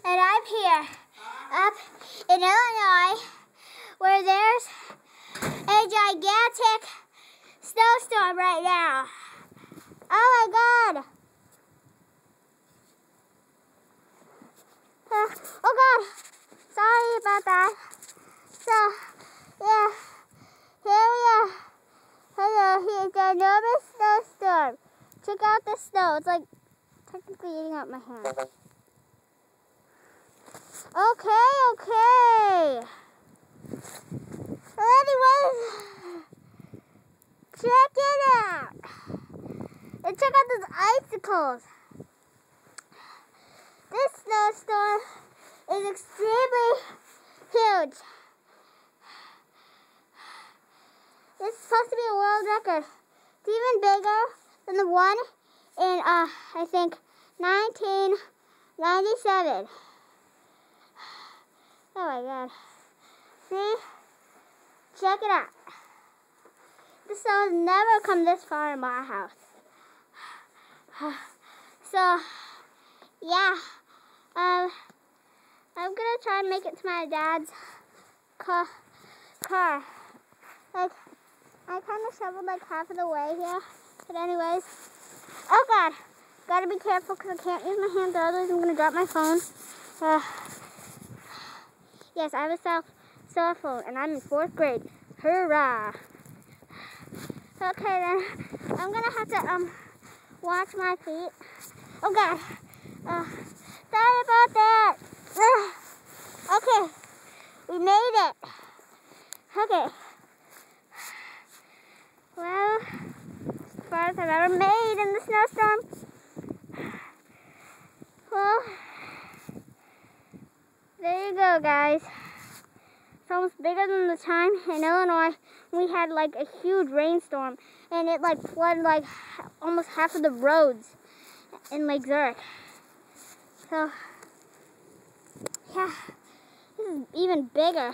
And I'm here up in Illinois where there's a gigantic snowstorm right now. Oh my God. Oh God. Sorry about that. So, yeah. Here we are. Hello, here's a enormous snowstorm. Check out the snow. It's like technically eating up my hand. Okay. Anyways, check it out. And check out those icicles. This snowstorm is extremely huge. It's supposed to be a world record. It's even bigger than the one in, I think, 1997. Oh my God. See? Check it out. The snow has never come this far in my house. So, yeah. I'm gonna try and make it to my dad's car. Like, I kind of shoveled like half of the way here. But anyways. Oh God. Gotta be careful because I can't use my hands, otherwise I'm gonna drop my phone. Yes, I have a cell phone and I'm in 4th grade. Hurrah! Okay then, I'm gonna have to watch my feet. Oh God, sorry about that. Okay, we made it. Okay. Well, as far as I've ever made in the snowstorm. Well, there you go, guys. It's almost bigger than the time in Illinois we had like a huge rainstorm and it like flooded like almost half of the roads in Lake Zurich. So, yeah, this is even bigger.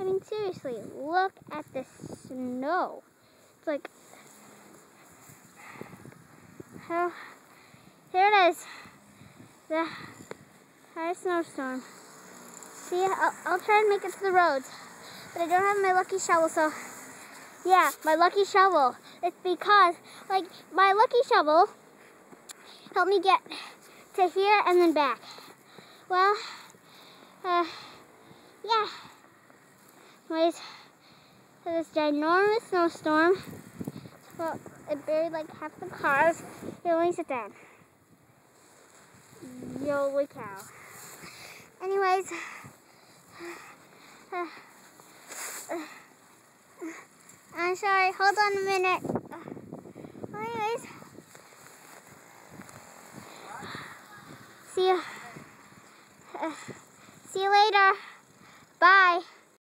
I mean, seriously, look at the snow. It's like, oh, here it is. The entire snowstorm. See, I'll try and make it to the roads, but I don't have my lucky shovel, so yeah, my lucky shovel. It's because, like, my lucky shovel helped me get to here and then back. Well, yeah. Anyways, so this ginormous snowstorm, well, it buried like half the cars. Here, let me sit down. Holy cow. Anyways, I'm sorry, hold on a minute. Anyways, see you later. Bye.